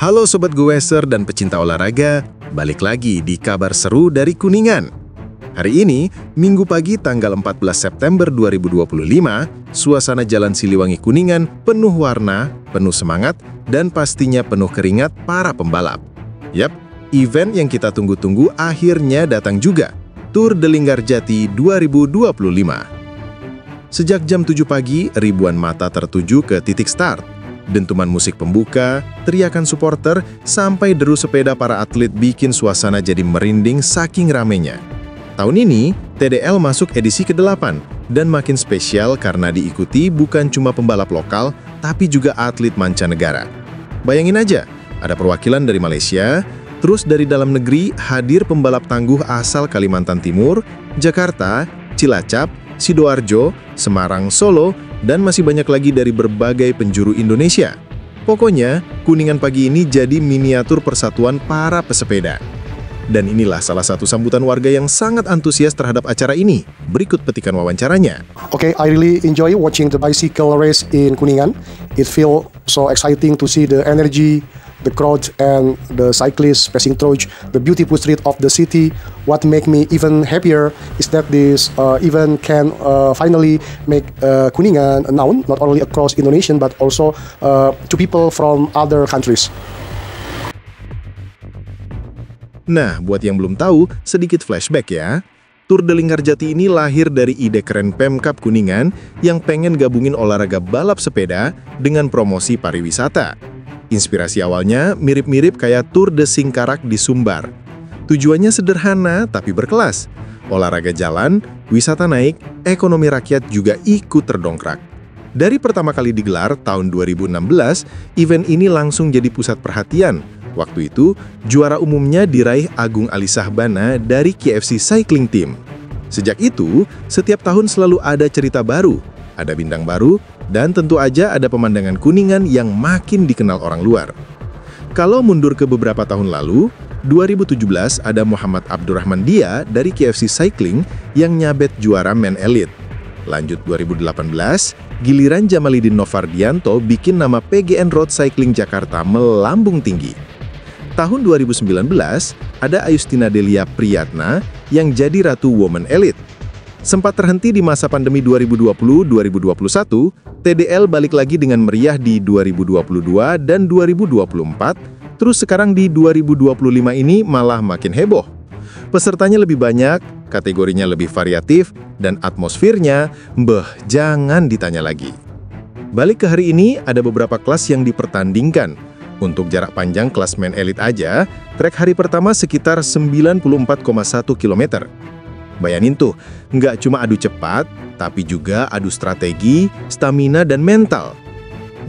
Halo Sobat Goeser dan pecinta olahraga, balik lagi di kabar seru dari Kuningan. Hari ini, Minggu pagi tanggal 14 September 2025, suasana Jalan Siliwangi Kuningan penuh warna, penuh semangat, dan pastinya penuh keringat para pembalap. Yap, event yang kita tunggu-tunggu akhirnya datang juga, Tour de Linggarjati 2025. Sejak jam 7 pagi, ribuan mata tertuju ke titik start. Dentuman musik pembuka, teriakan supporter, sampai deru sepeda para atlet bikin suasana jadi merinding saking ramenya. Tahun ini, TDL masuk edisi ke-8 dan makin spesial karena diikuti bukan cuma pembalap lokal, tapi juga atlet mancanegara. Bayangin aja, ada perwakilan dari Malaysia, terus dari dalam negeri hadir pembalap tangguh asal Kalimantan Timur, Jakarta, Cilacap, Sidoarjo, Semarang, Solo, dan masih banyak lagi dari berbagai penjuru Indonesia. Pokoknya, Kuningan pagi ini jadi miniatur persatuan para pesepeda. Dan inilah salah satu sambutan warga yang sangat antusias terhadap acara ini. Berikut petikan wawancaranya. Okay, I really enjoy watching the bicycle race in Kuningan. It feels so exciting to see the energy, the crowd, and the cyclists passing through the beautiful street of the city. What makes me even happier is that this event can finally make Kuningan known not only across Indonesia but also to people from other countries. Nah, buat yang belum tahu, sedikit flashback ya. Tour de Linggarjati ini lahir dari ide keren Pemkab Kuningan yang pengen gabungin olahraga balap sepeda dengan promosi pariwisata. Inspirasi awalnya mirip-mirip kayak Tour de Singkarak di Sumbar. Tujuannya sederhana tapi berkelas. Olahraga jalan, wisata naik, ekonomi rakyat juga ikut terdongkrak. Dari pertama kali digelar tahun 2016, event ini langsung jadi pusat perhatian. Waktu itu, juara umumnya diraih Agung Alisahbana dari KFC Cycling Team. Sejak itu, setiap tahun selalu ada cerita baru, ada bintang baru, dan tentu aja ada pemandangan Kuningan yang makin dikenal orang luar. Kalau mundur ke beberapa tahun lalu, 2017 ada Muhammad Abdurrahman Dia dari KFC Cycling yang nyabet juara Men Elite. Lanjut 2018, giliran Jamalidin Novardianto bikin nama PGN Road Cycling Jakarta melambung tinggi. Tahun 2019, ada Ayustina Delia Priyatna yang jadi Ratu Women Elite. Sempat terhenti di masa pandemi 2020-2021, TDL balik lagi dengan meriah di 2022 dan 2024, terus sekarang di 2025 ini malah makin heboh. Pesertanya lebih banyak, kategorinya lebih variatif, dan atmosfernya, jangan ditanya lagi. Balik ke hari ini, ada beberapa kelas yang dipertandingkan. Untuk jarak panjang kelas Men Elite aja, trek hari pertama sekitar 94,1 km. Bayanin tuh, nggak cuma adu cepat, tapi juga adu strategi, stamina, dan mental.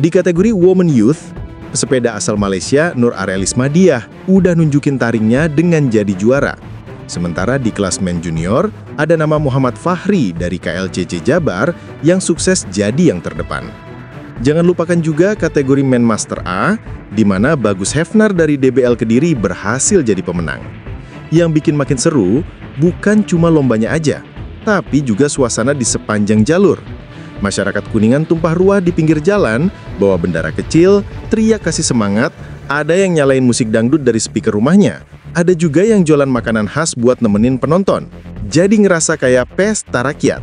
Di kategori Women Youth, pesepeda asal Malaysia Nur Arelis Madiah udah nunjukin taringnya dengan jadi juara. Sementara di kelas Men Junior, ada nama Muhammad Fahri dari KLCC Jabar yang sukses jadi yang terdepan. Jangan lupakan juga kategori Men Master A, di mana Bagus Hefnar dari DBL Kediri berhasil jadi pemenang. Yang bikin makin seru, bukan cuma lombanya aja, tapi juga suasana di sepanjang jalur. Masyarakat Kuningan tumpah ruah di pinggir jalan, bawa bendera kecil, teriak kasih semangat, ada yang nyalain musik dangdut dari speaker rumahnya, ada juga yang jualan makanan khas buat nemenin penonton. Jadi ngerasa kayak pesta rakyat.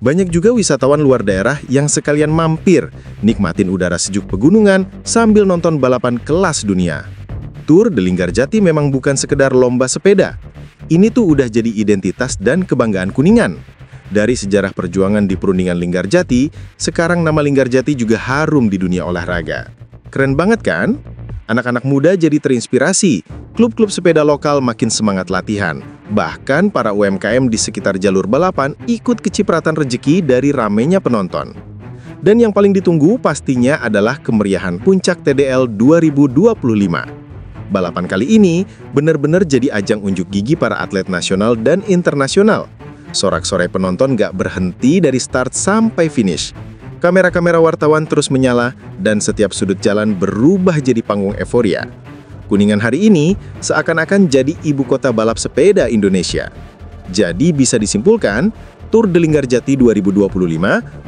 Banyak juga wisatawan luar daerah yang sekalian mampir, nikmatin udara sejuk pegunungan sambil nonton balapan kelas dunia. Tour de Linggarjati memang bukan sekedar lomba sepeda. Ini tuh udah jadi identitas dan kebanggaan Kuningan. Dari sejarah perjuangan di perundingan Linggarjati, sekarang nama Linggarjati juga harum di dunia olahraga. Keren banget kan? Anak-anak muda jadi terinspirasi, klub-klub sepeda lokal makin semangat latihan. Bahkan para UMKM di sekitar jalur balapan ikut kecipratan rejeki dari ramenya penonton. Dan yang paling ditunggu pastinya adalah kemeriahan puncak TDL 2025. Balapan kali ini benar-benar jadi ajang unjuk gigi para atlet nasional dan internasional. Sorak-sorai penonton gak berhenti dari start sampai finish. Kamera-kamera wartawan terus menyala, dan setiap sudut jalan berubah jadi panggung euforia. Kuningan hari ini seakan-akan jadi ibu kota balap sepeda Indonesia. Jadi bisa disimpulkan, Tour de Linggarjati 2025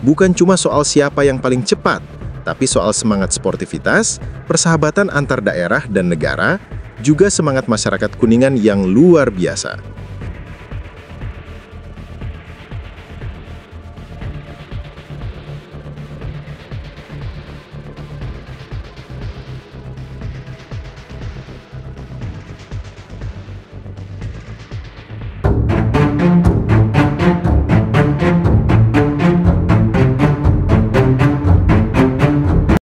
bukan cuma soal siapa yang paling cepat, Tapi soal semangat sportivitas, persahabatan antar daerah dan negara, juga semangat masyarakat Kuningan yang luar biasa.